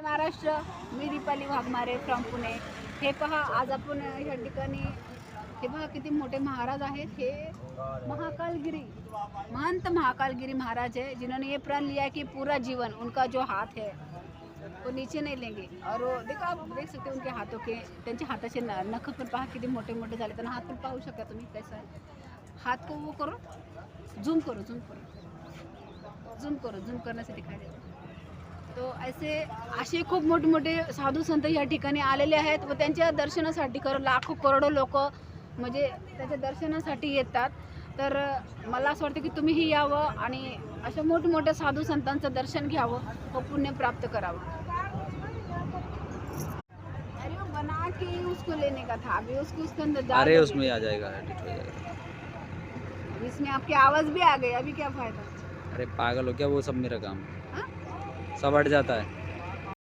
महाराष्ट्र, मी Deepali Waghmare from Pune. हे पहा, आज आपण या ठिकाणी हे पहा किती मोठे महाराज आहेत। हे महाकालगिरी महंत महाकालगिरी महाराज है, जिन्होंने ये प्रण लिया है कि पूरा जीवन उनका जो हाथ है वो नीचे नहीं लेंगे। और वो देखो, आप देख सकते हो उनके हाथों के, त्यांचे हाताचे नख पण पहा किती मोठे मोठे झाले। त्यांना हात पण पाहू शकता तुम्ही कैसा आहे। हाथ को वो करो, झूम करो, झूम करो, झूम करो, झूम करने से दिखाई देगा। तो असे खूप मोठे मोठे साधू संत या ठिकाणी आलेले आहेत व त्यांच्या दर्शनासाठी लाखो करोडो लोक म्हणजे त्याच्या दर्शनासाठी येतात। तर मला असं वाटतं की तुम्हीही यावं आणि अशा मोठमोठ्या साधू संतांचं दर्शन घ्यावं व पुण्य प्राप्त करावं। अरे वो बना के उसको लेने का था, अभी उसके अंदर डाल अरे दोगे। उसमें आ जाएगा, एडिट हो जाएगा। इसमें आपकी आवाज़ भी आ गई, अभी क्या फ़ायदा। अरे पागल हो क्या, वो सब मेरा काम हाँ? सब हट जाता है।